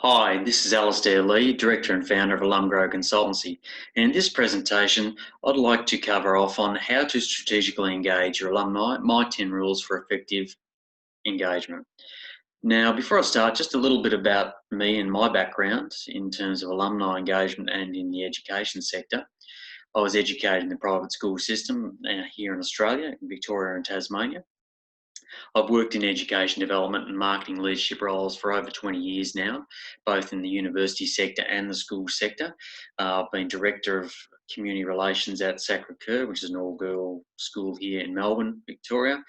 Hi, this is Alastair Lee, Director and Founder of AlumGrow Consultancy. And in this presentation, I'd like to cover off on how to strategically engage your alumni, my 10 rules for effective engagement. Now, before I start, just a little bit about me and my background in terms of alumni engagement and in the education sector. I was educated in the private school system here in Australia, in Victoria and Tasmania. I've worked in education development and marketing leadership roles for over 20 years now, both in the university sector and the school sector. I've been Director of Community Relations at Sacre-Cœur, which is an all-girl school here in Melbourne, Victoria.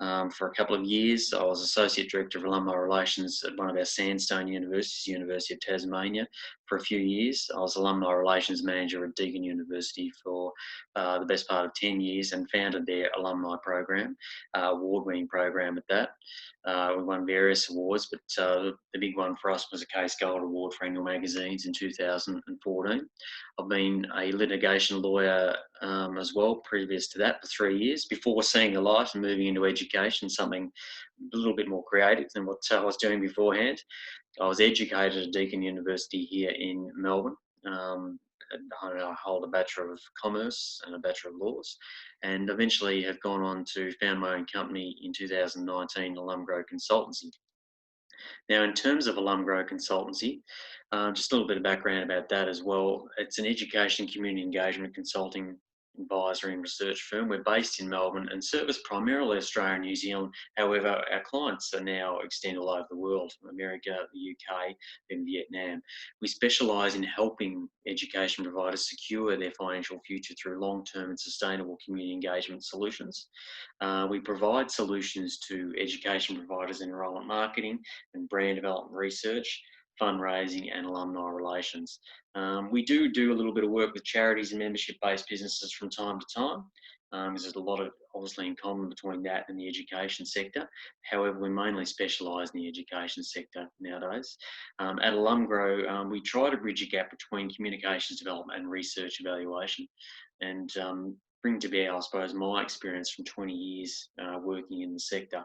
For a couple of years, I was Associate Director of Alumni Relations at one of our sandstone universities, University of Tasmania, for a few years. I was Alumni Relations Manager at Deakin University for the best part of 10 years and founded their alumni program, award-winning program at that. We won various awards, but the big one for us was a Case Gold Award for annual magazines in 2014. I've been a litigation lawyer as well previous to that for 3 years before seeing the light and moving into education, something a little bit more creative than what I was doing beforehand. I was educated at Deakin University here in Melbourne. I hold a Bachelor of Commerce and a Bachelor of Laws, and eventually have gone on to found my own company in 2019, AlumGrow Consultancy. Now, in terms of AlumGrow Consultancy, just a little bit of background about that as well. It's an education community engagement consulting advisory and research firm. We're based in Melbourne and service primarily Australia and New Zealand. However, our clients are now extended all over the world, America, the UK, and Vietnam. We specialise in helping education providers secure their financial future through long-term and sustainable community engagement solutions. We provide solutions to education providers in enrolment marketing and brand development research, fundraising and alumni relations. We do a little bit of work with charities and membership-based businesses from time to time. There's a lot of obviously in common between that and the education sector. However, we mainly specialise in the education sector nowadays. At AlumGrow, we try to bridge a gap between communications development and research evaluation, and bring to bear, I suppose, my experience from 20 years working in the sector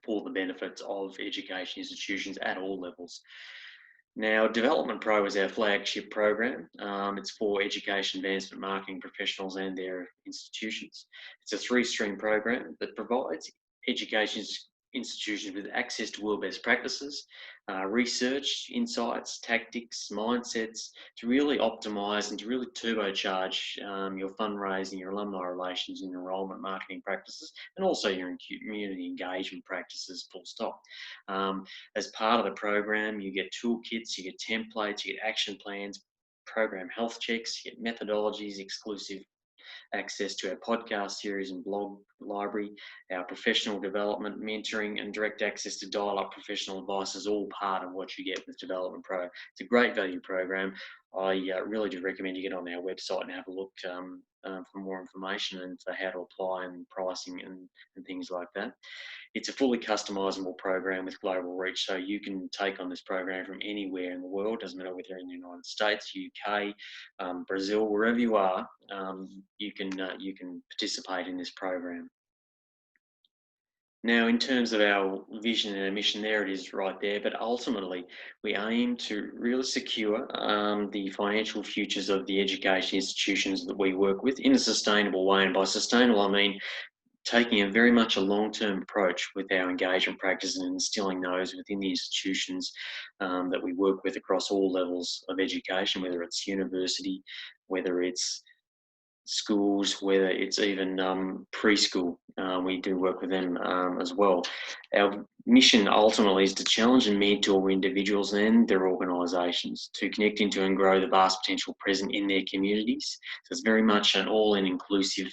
for the benefits of education institutions at all levels. Now, Development Pro is our flagship program. It's for education advancement marketing professionals and their institutions. It's a 3-stream program that provides education institutions with access to world best practices, research, insights, tactics, mindsets to really optimise and to really turbocharge your fundraising, your alumni relations and enrolment marketing practices, and also your community engagement practices, full stop. As part of the program, you get toolkits, you get templates, you get action plans, program health checks, you get methodologies, exclusive access to our podcast series and blog library, our professional development, mentoring, and direct access to dial-up professional advice is all part of what you get with Development Pro. It's a great value program. I really do recommend you get on our website and have a look for more information and for how to apply and pricing and things like that. It's a fully customizable program with global reach, so you can take on this program from anywhere in the world. Doesn't matter whether you're in the United States, UK, Brazil, wherever you are, you can participate in this program. Now, in terms of our vision and our mission, there it is right there, but ultimately we aim to really secure the financial futures of the education institutions that we work with in a sustainable way. And by sustainable, I mean taking a very much a long-term approach with our engagement practices and instilling those within the institutions that we work with across all levels of education, whether it's university, whether it's schools, whether it's even preschool. We do work with them as well. Our mission ultimately is to challenge and mentor individuals and their organisations to connect into and grow the vast potential present in their communities. So it's very much an all-in inclusive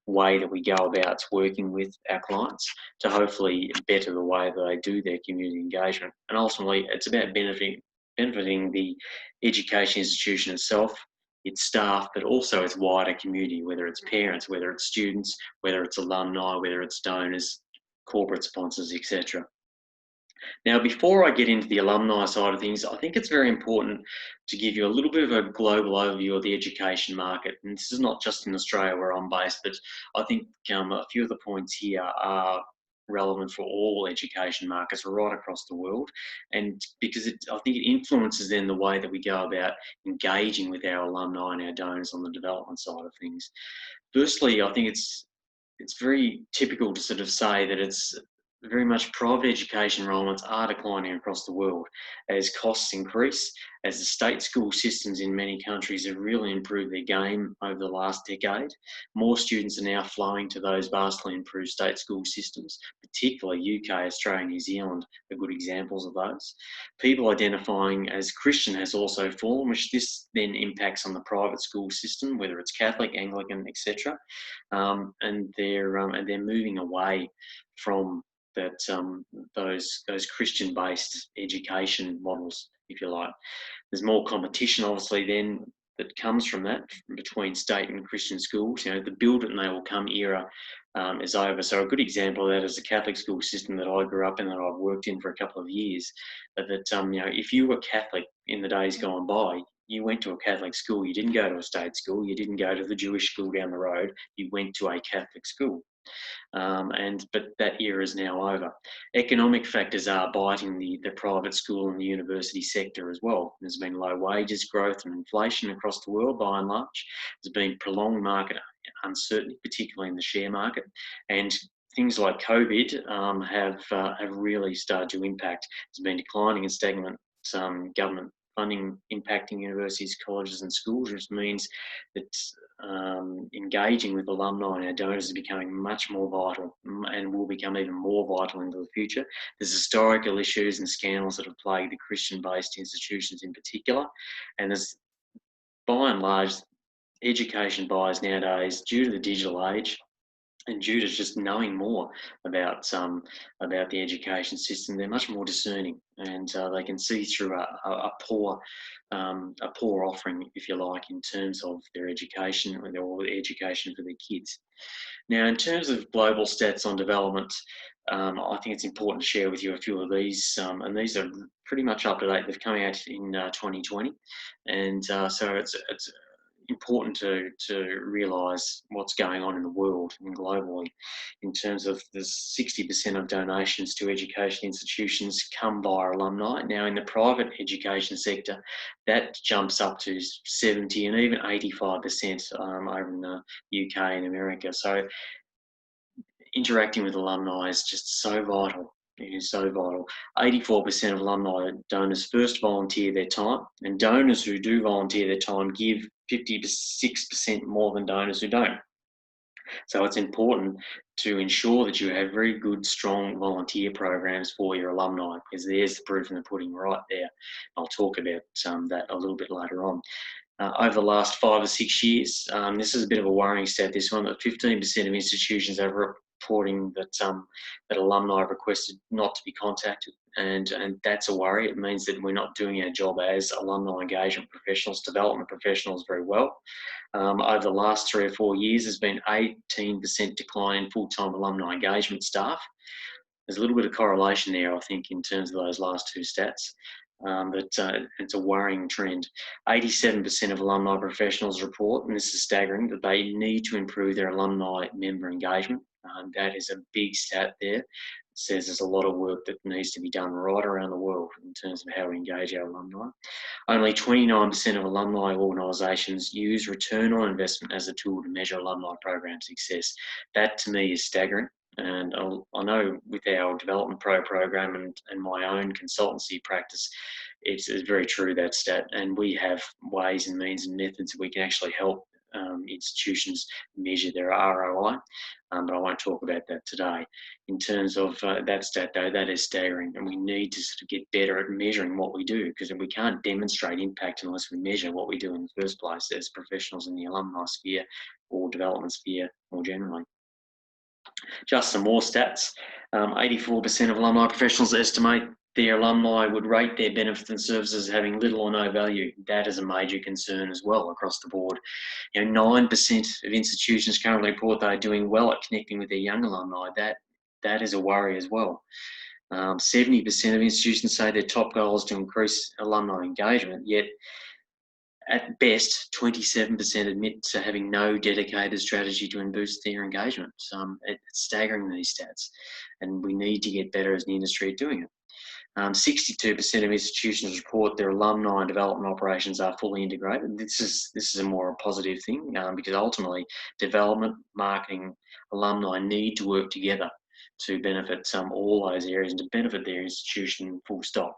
way that we go about working with our clients to hopefully better the way that they do their community engagement. And ultimately, it's about benefiting the education institution itself, its staff, but also its wider community, whether it's parents, whether it's students, whether it's alumni, whether it's donors, corporate sponsors, etc. Now, before I get into the alumni side of things, I think it's very important to give you a little bit of a global overview of the education market. And this is not just in Australia where I'm based, but I think a few of the points here are relevant for all education markets right across the world, and because I think it influences then the way that we go about engaging with our alumni and our donors on the development side of things. Firstly, I think it's very typical to sort of say that it's very much private education enrolments are declining across the world as costs increase, as the state school systems in many countries have really improved their game over the last decade. More students are now flowing to those vastly improved state school systems, particularly UK, Australia, New Zealand are good examples of those. People identifying as Christian has also fallen, which this then impacts on the private school system, whether it's Catholic, Anglican, etc. And they're moving away from those Christian-based education models, if you like. There's more competition, obviously, then that comes from that between state and Christian schools. You know, the build it and they will come era is over. So a good example of that is the Catholic school system that I grew up in, that I've worked in for a couple of years. But that you know, if you were Catholic in the days gone by, you went to a Catholic school. You didn't go to a state school. You didn't go to the Jewish school down the road. You went to a Catholic school. But that era is now over. Economic factors are biting the private school and the university sector as well. There's been low wages growth and inflation across the world by and large. There's been prolonged market uncertainty, particularly in the share market, and things like COVID have really started to impact. There's been declining and stagnant government funding impacting universities, colleges and schools, which means that engaging with alumni and our donors is becoming much more vital and will become even more vital into the future. There's historical issues and scandals that have plagued the Christian-based institutions in particular, and there's, by and large, education buyers nowadays, due to the digital age, and due to just knowing more about the education system, they're much more discerning, and they can see through a poor offering, if you like, in terms of their education or their education for their kids. Now, in terms of global stats on development, I think it's important to share with you a few of these, and these are pretty much up to date. They've come out in 2020, and so it's important to realise what's going on in the world and globally. In terms of the 60% of donations to education institutions come via alumni. Now, in the private education sector, that jumps up to 70 and even 85% over in the UK and America. So interacting with alumni is just so vital. It is so vital. 84% of alumni donors first volunteer their time, and donors who do volunteer their time give 56% more than donors who don't. So it's important to ensure that you have very good, strong volunteer programs for your alumni, because there's the proof in the pudding right there. I'll talk about that a little bit later on. Over the last 5 or 6 years, this is a bit of a worrying stat, this one, that 15% of institutions are reporting that that alumni have requested not to be contacted, and that's a worry. It means that we're not doing our job as alumni engagement professionals, development professionals very well. Over the last 3 or 4 years, there's been 18% decline in full-time alumni engagement staff. There's a little bit of correlation there, I think, in terms of those last two stats. But it's a worrying trend. 87% of alumni professionals report, and this is staggering, that they need to improve their alumni member engagement. That is a big stat there. It says there's a lot of work that needs to be done right around the world in terms of how we engage our alumni. Only 29% of alumni organisations use return on investment as a tool to measure alumni program success. That to me is staggering. And I know with our Development Pro program and my own consultancy practice, it's very true, that stat. And we have ways and means and methods that we can actually help institutions measure their ROI. But I won't talk about that today. In terms of that stat, though, that is staggering. And we need to sort of get better at measuring what we do, because we can't demonstrate impact unless we measure what we do in the first place as professionals in the alumni sphere or development sphere more generally. Just some more stats. 84% of alumni professionals estimate their alumni would rate their benefits and services as having little or no value. That is a major concern as well across the board. 9% of institutions currently report they're doing well at connecting with their young alumni. That is a worry as well. 70% of institutions say their top goal is to increase alumni engagement, yet At best, 27% admit to having no dedicated strategy to boost their engagement. It's staggering, these stats, and we need to get better as an industry at doing it. 62% of institutions report their alumni and development operations are fully integrated. This is a more positive thing, because ultimately development, marketing, alumni need to work together to benefit all those areas and to benefit their institution, full stop.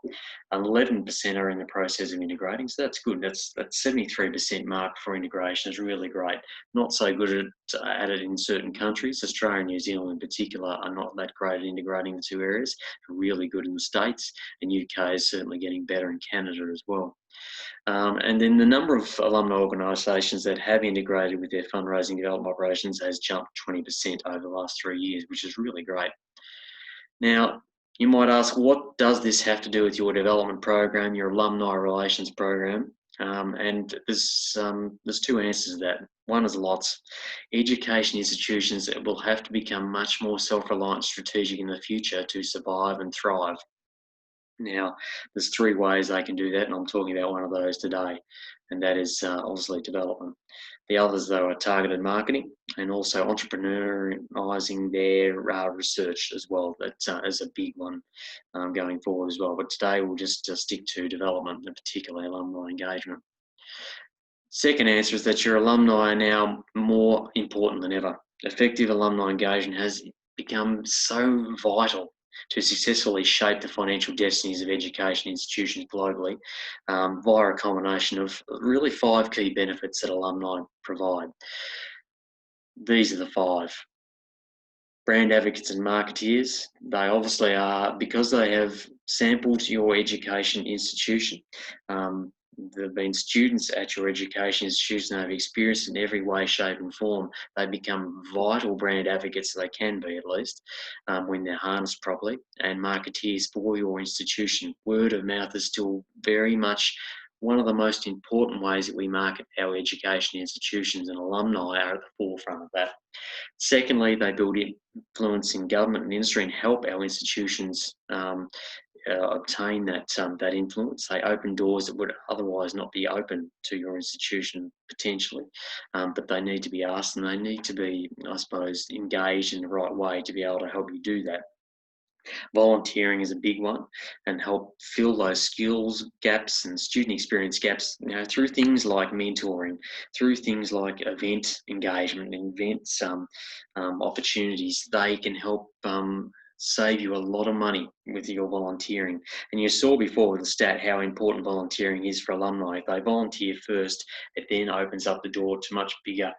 11% are in the process of integrating, so that's good. That's 73% mark for integration is really great. Not so good at it in certain countries. Australia and New Zealand in particular are not that great at integrating the two areas. Really good in the States, and UK is certainly getting better in Canada as well. And then the number of alumni organisations that have integrated with their fundraising development operations has jumped 20% over the last 3 years, which is really great. Now, you might ask, what does this have to do with your development program, your alumni relations program? And there's two answers to that. One is lots. Education institutions will have to become much more self-reliant and strategic in the future to survive and thrive. Now, there's 3 ways they can do that, and I'm talking about one of those today, and that is obviously development. The others, though, are targeted marketing and also entrepreneurising their research as well. That is a big one going forward as well. But today we'll just stick to development, and particularly alumni engagement. Second answer is that your alumni are now more important than ever. Effective alumni engagement has become so vital to successfully shape the financial destinies of education institutions globally via a combination of really 5 key benefits that alumni provide. These are the 5. Brand advocates and marketeers. They obviously are, because they have sampled your education institution. They've been students at your education institution. They've experienced in every way, shape and form. They become vital brand advocates, they can be at least, when they're harnessed properly, and marketeers for your institution. Word of mouth is still very much one of the most important ways that we market our education institutions, and alumni are at the forefront of that. Secondly, they build influence in government and industry and help our institutions obtain that influence. They open doors that would otherwise not be open to your institution potentially, but they need to be asked, and they need to be, I suppose, engaged in the right way to be able to help you do that. Volunteering is a big one, and help fill those skills gaps and student experience gaps, through things like mentoring, through things like event engagement, events opportunities. They can help save you a lot of money with your volunteering. And you saw before with the stat how important volunteering is for alumni. If they volunteer first, it then opens up the door to much bigger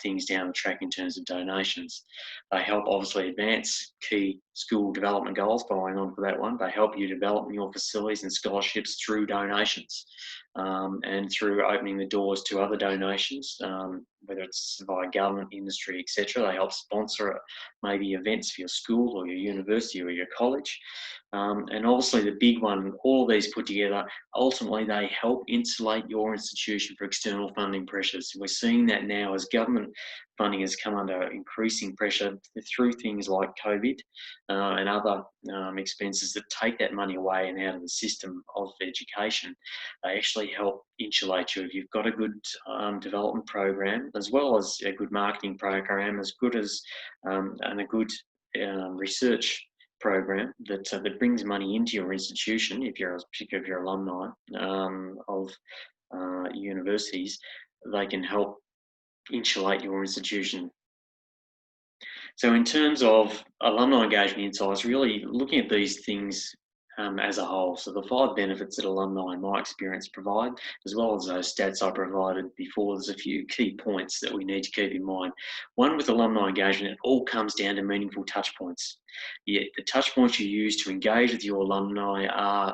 things down the track in terms of donations. They help obviously advance key school development goals, following on for that one. They help you develop your facilities and scholarships through donations, and through opening the doors to other donations, whether it's via government, industry, etc. They help sponsor maybe events for your school or your university or your college. And obviously the big one, all of these put together, ultimately they help insulate your institution for external funding pressures. We're seeing that now as government funding has come under increasing pressure through things like COVID and other expenses that take that money away and out of the system of education. They actually help insulate you. If you've got a good development program, as well as a good marketing program, as good as and a good research program that brings money into your institution, particularly if you're alumni of universities, they can help insulate your institution. So in terms of alumni engagement insights, really looking at these things as a whole. So the 5 benefits that alumni, in my experience, provide, as well as those stats I provided before, there's a few key points that we need to keep in mind. One, with alumni engagement, it all comes down to meaningful touch points. The touch points you use to engage with your alumni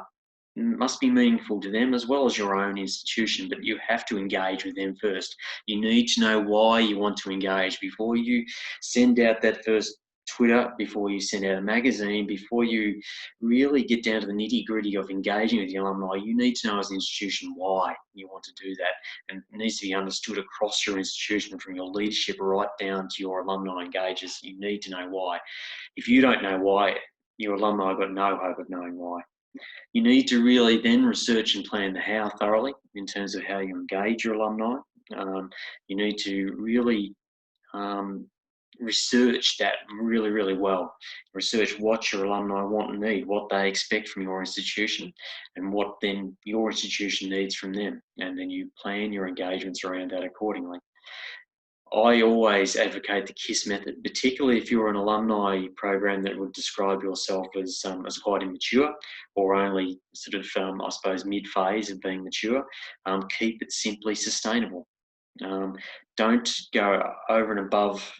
must be meaningful to them as well as your own institution, but you have to engage with them first. You need to know why you want to engage before you send out that first Twitter, before you send out a magazine, before you really get down to the nitty-gritty of engaging with the alumni. You need to know as an institution why you want to do that, and it needs to be understood across your institution, from your leadership right down to your alumni engagers. You need to know why. If you don't know why, your alumni have got no hope of knowing why. You need to really then research and plan the how thoroughly in terms of how you engage your alumni. You need to really um, research that really, really well. Research what your alumni want and need, what they expect from your institution, and what then your institution needs from them. And then you plan your engagements around that accordingly. I always advocate the KISS method, particularly if you're an alumni program that would describe yourself as quite immature or only sort of, I suppose, mid-phase of being mature. Keep it simply sustainable. Um, don't go over and above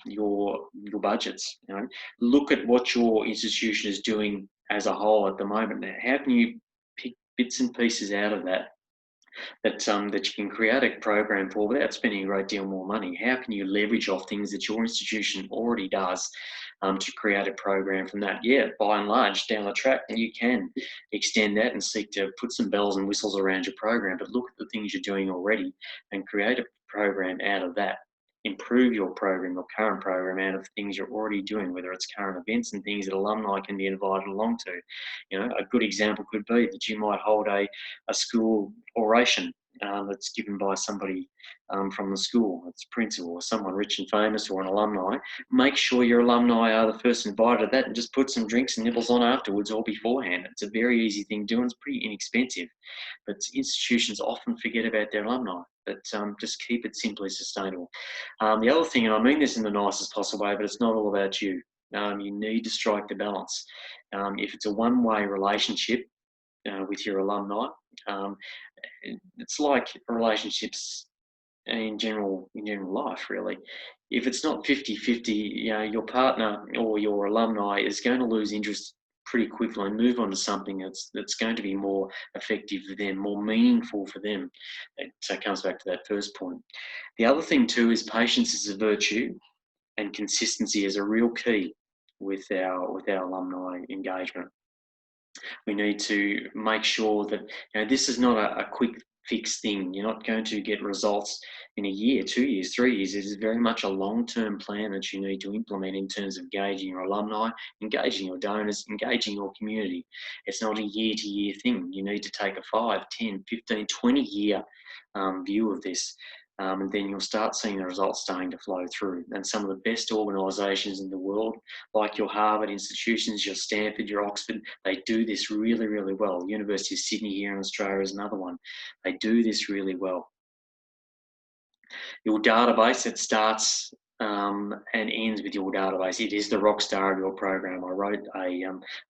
your budgets. You know, look at what your institution is doing as a whole at the moment. How can you pick bits and pieces out of that that you can create a program for without spending a great deal more money? How can you leverage off things that your institution already does to create a program from that? Yeah, by and large, down the track, you can extend that and seek to put some bells and whistles around your program, but look at the things you're doing already and create a program out of that. Improve your program or current program out of things you're already doing, whether it's current events and things that alumni can be invited along to. You know, a good example could be that you might hold a school oration that's given by somebody from the school, it's principal or someone rich and famous or an alumni. Make sure your alumni are the first invited to that and just put some drinks and nibbles on afterwards or beforehand. It's a very easy thing to do and it's pretty inexpensive. But institutions often forget about their alumni, but just keep it simply sustainable. The other thing, and I mean this in the nicest possible way, but it's not all about you. You need to strike the balance. If it's a one-way relationship with your alumni, um, it's like relationships in general life, really. If it's not 50-50, you know, your partner or your alumni is going to lose interest pretty quickly and move on to something that's going to be more effective for them, more meaningful for them. So it comes back to that first point. The other thing too is patience is a virtue and consistency is a real key with our alumni engagement. We need to make sure that, you know, this is not a quick fix thing. You're not going to get results in a year, 2 years, 3 years. It is very much a long-term plan that you need to implement in terms of engaging your alumni, engaging your donors, engaging your community. It's not a year-to-year thing. You need to take a 5, 10, 15, 20-year view of this. And then you'll start seeing the results starting to flow through. And some of the best organisations in the world, like your Harvard institutions, your Stanford, your Oxford, they do this really, really well. University of Sydney here in Australia is another one. They do this really well. Your database, it starts and ends with your database. It is the rock star of your program. I wrote a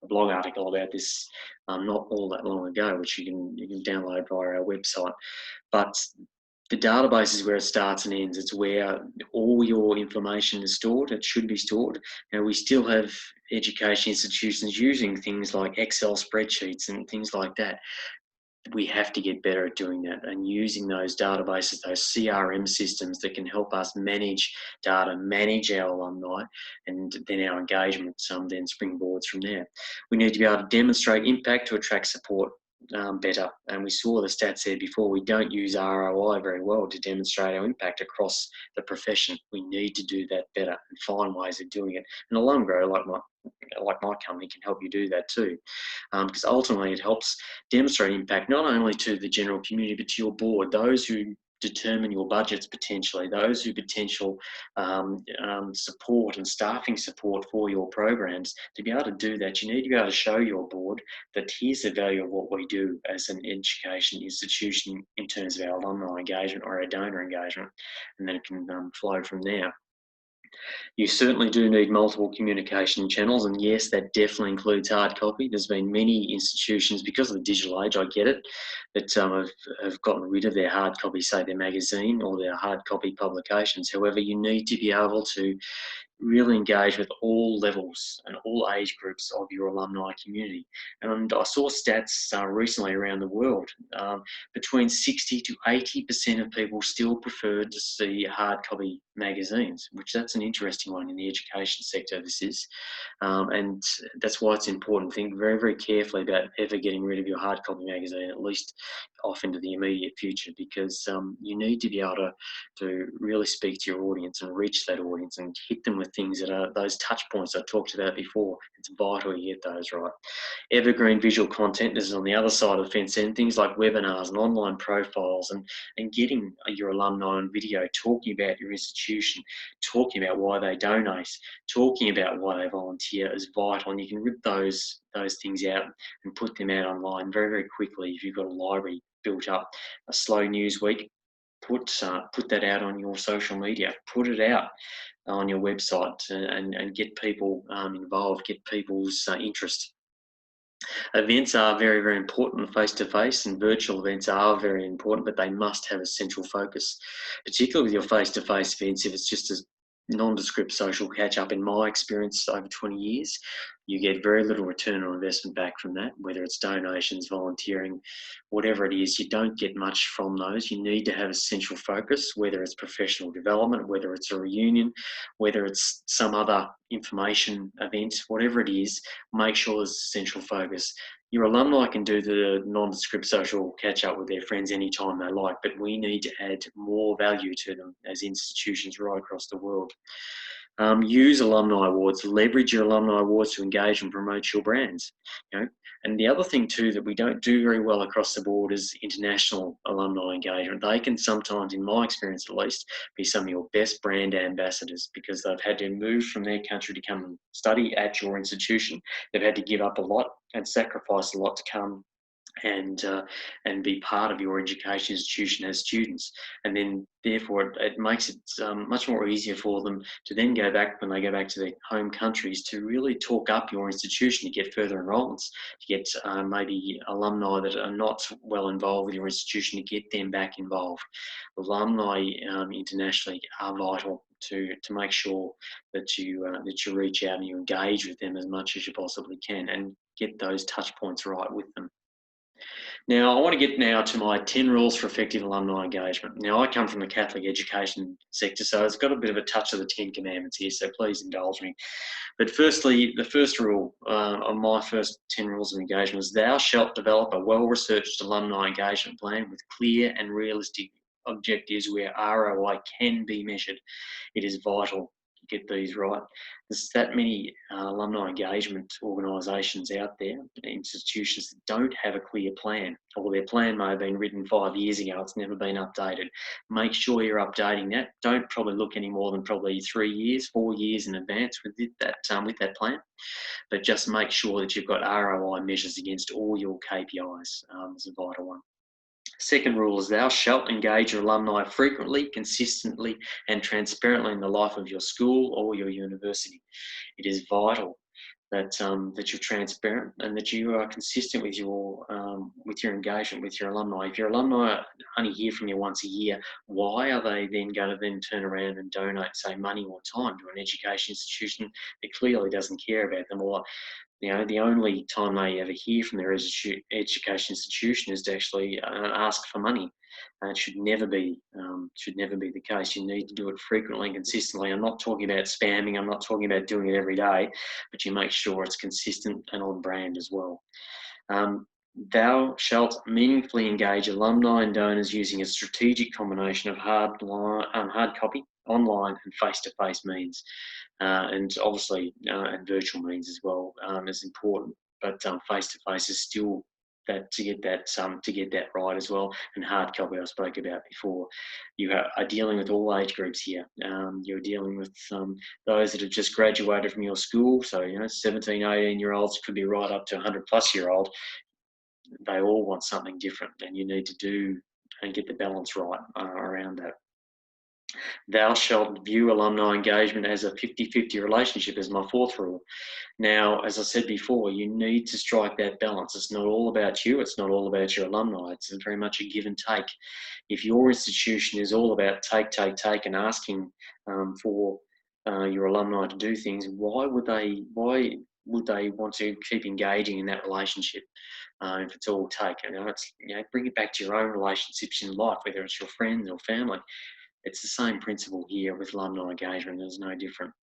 blog article about this not all that long ago, which you can download via our website. But the database is where it starts and ends. It's where all your information is stored. It should be stored. Now, we still have education institutions using things like Excel spreadsheets and things like that. We have to get better at doing that and using those databases, those CRM systems that can help us manage data, manage our alumni, and then our engagement then springboards from there. We need to be able to demonstrate impact to attract support better. And we saw the stats there before. We don't use ROI very well to demonstrate our impact across the profession. We need to do that better and find ways of doing it. And AlumGrow, like my company, can help you do that too, because ultimately it helps demonstrate impact not only to the general community but to your board, those who determine your budgets potentially, those who potential support and staffing support for your programs. To be able to do that, you need to be able to show your board that here's the value of what we do as an education institution in terms of our alumni engagement or our donor engagement, and then it can flow from there. You certainly do need multiple communication channels, and yes, that definitely includes hard copy. There's been many institutions, because of the digital age, I get it, that have gotten rid of their hard copy, say their magazine or their hard copy publications. However, you need to be able to really engage with all levels and all age groups of your alumni community. And I saw stats recently around the world. Between 60 to 80% of people still prefer to see hard copy magazines, which that's an interesting one in the education sector, this is. And that's why it's important. Think very, very carefully about ever getting rid of your hard copy magazine, at least off into the immediate future, because you need to be able to really speak to your audience and reach that audience and hit them with things that are those touch points I talked about before. It's vital you get those right. Evergreen visual content, this is on the other side of the fence, and things like webinars and online profiles, and getting your alumni on video talking about your institution, talking about why they donate, talking about why they volunteer is vital. And you can rip those things out and put them out online very, very quickly if you've got a library built up. A slow news week, put that out on your social media, put it out on your website, and get people involved, get people's interest. Events are very, very important face-to-face, and virtual events are very important, but they must have a central focus, particularly with your face-to-face events. If it's just a nondescript social catch-up, in my experience over 20 years, you get very little return on investment back from that, whether it's donations, volunteering, whatever it is. You don't get much from those. You need to have a central focus, whether it's professional development, whether it's a reunion, whether it's some other information event, whatever it is, make sure there's a central focus. Your alumni can do the nondescript social catch-up with their friends anytime they like, but we need to add more value to them as institutions right across the world. Use alumni awards, leverage your alumni awards to engage and promote your brands. And the other thing too that we don't do very well across the board is international alumni engagement. They can sometimes, in my experience at least, be some of your best brand ambassadors because they've had to move from their country to come and study at your institution. They've had to give up a lot and sacrifice a lot to come and be part of your education institution as students. And then therefore it makes it much more easier for them to then go back, when they go back to their home countries, to really talk up your institution, to get further enrolments, to get maybe alumni that are not well involved with your institution, to get them back involved. Alumni internationally are vital to make sure that you reach out and you engage with them as much as you possibly can and get those touch points right with them. Now, I want to get now to my 10 rules for effective alumni engagement. Now, I come from the Catholic education sector, so it's got a bit of a touch of the 10 Commandments here, so please indulge me. But firstly, the first rule on my first 10 rules of engagement is thou shalt develop a well-researched alumni engagement plan with clear and realistic objectives where ROI can be measured. It is vital to get these right. There's that many alumni engagement organisations out there, institutions that don't have a clear plan, or their plan may have been written 5 years ago, it's never been updated. Make sure you're updating that. Don't probably look any more than probably 3 years, 4 years in advance with that plan, but just make sure that you've got ROI measures against all your KPIs. Is a vital one. Second rule is thou shalt engage your alumni frequently, consistently, and transparently in the life of your school or your university. It is vital that that you're transparent and that you are consistent with your engagement with your alumni. If your alumni only hear from you once a year, why are they then going to then turn around and donate, say, money or time to an education institution that clearly doesn't care about them? Or the only time they ever hear from their education institution is to actually ask for money. It should never be the case. You need to do it frequently and consistently. I'm not talking about spamming. I'm not talking about doing it every day, but you make sure it's consistent and on brand as well. Thou shalt meaningfully engage alumni and donors using a strategic combination of hard copy, online, and face-to-face means, and obviously and virtual means as well is important. But face-to-face is still to get that right as well. And hard copy I spoke about before. You are dealing with all age groups here. You're dealing with those that have just graduated from your school, so 17, 18-year-olds, could be right up to 100-plus-year-old. They all want something different, and you need to do and get the balance right around that. Thou shalt view alumni engagement as a 50-50 relationship, is my fourth rule. Now, as I said before, you need to strike that balance. It's not all about you. It's not all about your alumni. It's very much a give and take. If your institution is all about take, and asking for your alumni to do things, why would they want to keep engaging in that relationship if it's all take? Bring it back to your own relationships in life, whether it's your friends or family. It's the same principle here with alumni engagement. It's no different.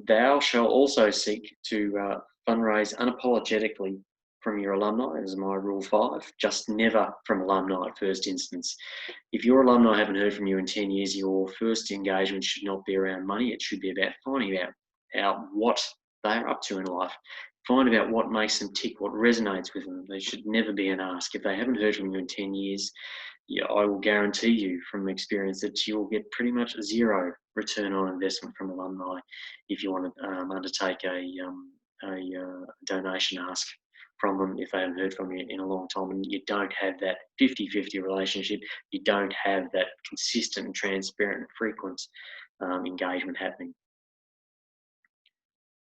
Thou shalt also seek to fundraise unapologetically from your alumni, as my rule 5, just never from alumni at first instance. If your alumni haven't heard from you in 10 years, your first engagement should not be around money. It should be about finding out what they're up to in life. Find out what makes them tick, what resonates with them. They should never be an ask. If they haven't heard from you in 10 years, yeah, I will guarantee you from experience that you'll get pretty much zero return on investment from alumni if you want to undertake a donation ask from them if they haven't heard from you in a long time, and you don't have that 50-50 relationship, you don't have that consistent, transparent, and frequent engagement happening.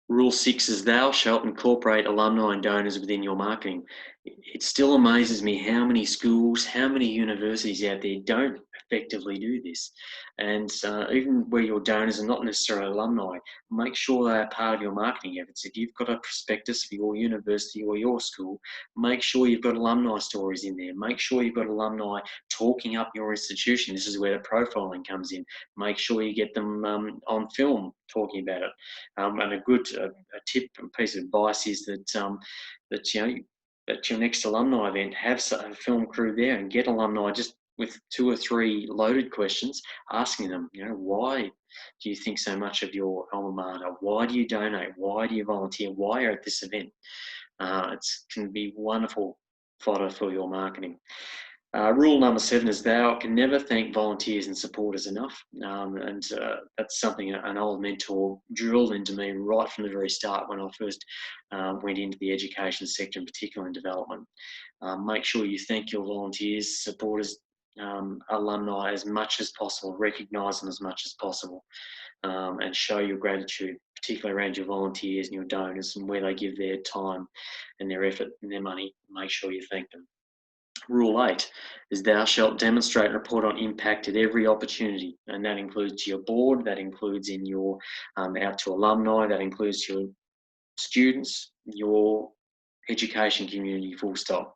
Rule 6 is thou shalt incorporate alumni and donors within your marketing. It still amazes me how many schools, how many universities out there don't effectively do this. And even where your donors are not necessarily alumni, make sure they are part of your marketing efforts. If you've got a prospectus for your university or your school, make sure you've got alumni stories in there. Make sure you've got alumni talking up your institution. This is where the profiling comes in. Make sure you get them on film talking about it. And a good tip and piece of advice is that at your next alumni event, have a film crew there and get alumni just with 2 or 3 loaded questions, asking them, why do you think so much of your alma mater? Why do you donate? Why do you volunteer? Why are you at this event? It can be wonderful fodder for your marketing. Rule number 7 is thou can never thank volunteers and supporters enough. That's something an old mentor drilled into me right from the very start when I first went into the education sector, in particular in development. Make sure you thank your volunteers, supporters, alumni as much as possible, recognise them as much as possible, and show your gratitude, particularly around your volunteers and your donors and where they give their time and their effort and their money. Make sure you thank them. Rule 8 is thou shalt demonstrate and report on impact at every opportunity, and that includes to your board, that includes in your out to alumni, that includes your students, your education community, full stop.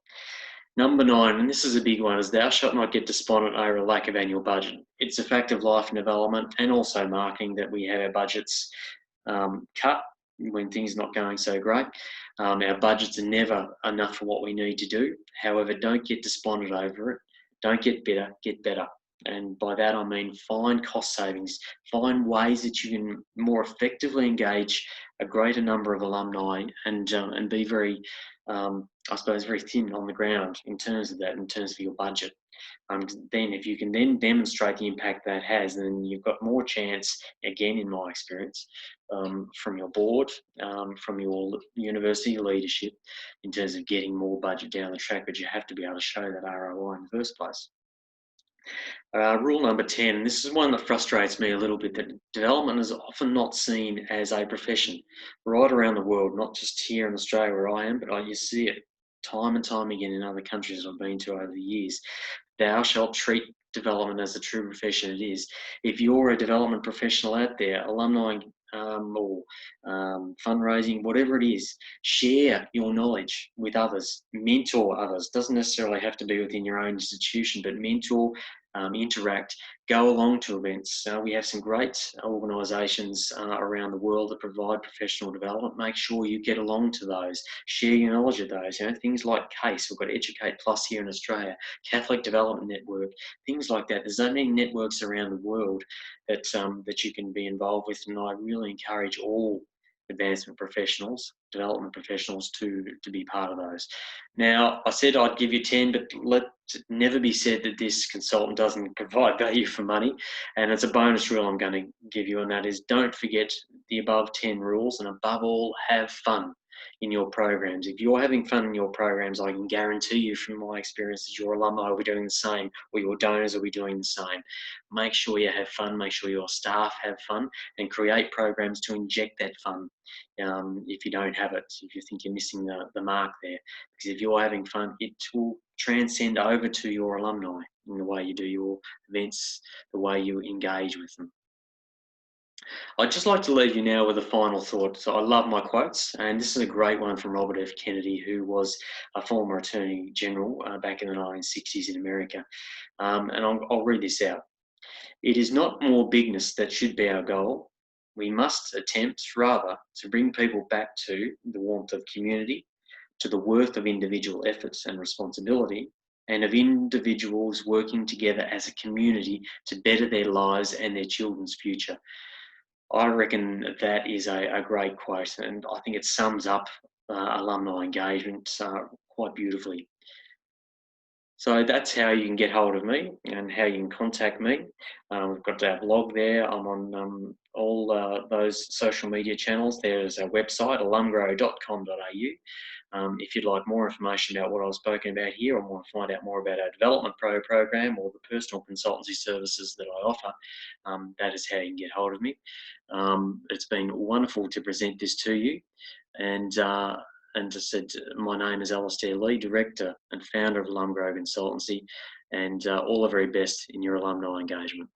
Number 9, and this is a big one, is thou shalt not get despondent over a lack of annual budget. It's a fact of life and development and also marketing that we have our budgets cut when things are not going so great. Our budgets are never enough for what we need to do. However, don't get despondent over it. Don't get bitter, get better. And by that I mean find cost savings, find ways that you can more effectively engage a greater number of alumni and be very, very thin on the ground in terms of that, in terms of your budget. Then if you can then demonstrate the impact that has, then you've got more chance, again in my experience, from your board, from your university leadership, in terms of getting more budget down the track, but you have to be able to show that ROI in the first place. Rule number 10, and this is one that frustrates me a little bit, that development is often not seen as a profession right around the world, not just here in Australia where I am, but you see it time and time again in other countries I've been to over the years. Thou shalt treat development as a true profession it is. If you're a development professional out there, alumni or fundraising, whatever it is, share your knowledge with others, mentor others. Doesn't necessarily have to be within your own institution, but mentor, interact, go along to events. We have some great organisations around the world that provide professional development. Make sure you get along to those, share your knowledge of those. Things like CASE, we've got Educate Plus here in Australia, Catholic Development Network, things like that. There's so many networks around the world that that you can be involved with, and I really encourage all advancement professionals, development professionals to be part of those. Now, I said I'd give you 10, but let it never be said that this consultant doesn't provide value for money. And it's a bonus rule I'm going to give you, and that is don't forget the above 10 rules, and above all, have fun in your programs. If you're having fun in your programs, I can guarantee you from my experience that your alumni will be doing the same, or your donors will be doing the same. Make sure you have fun, make sure your staff have fun, and create programs to inject that fun if you don't have it, if you think you're missing the mark there. Because if you're having fun, it will transcend over to your alumni in the way you do your events, the way you engage with them. I'd just like to leave you now with a final thought. So I love my quotes, and this is a great one from Robert F. Kennedy, who was a former Attorney General back in the 1960s in America. And I'll read this out. It is not more bigness that should be our goal. We must attempt, rather, to bring people back to the warmth of community, to the worth of individual efforts and responsibility, and of individuals working together as a community to better their lives and their children's future. I reckon that is a great quote, and I think it sums up alumni engagement quite beautifully. So that's how you can get hold of me and how you can contact me. We've got our blog there. I'm on all those social media channels. There's a website, alumgrow.com.au. If you'd like more information about what I've spoken about here, or want to find out more about our Development Pro program or the personal consultancy services that I offer, that is how you can get hold of me. It's been wonderful to present this to you. And as I said, my name is Alastair Lee, Director and Founder of AlumGrow Consultancy, and all the very best in your alumni engagement.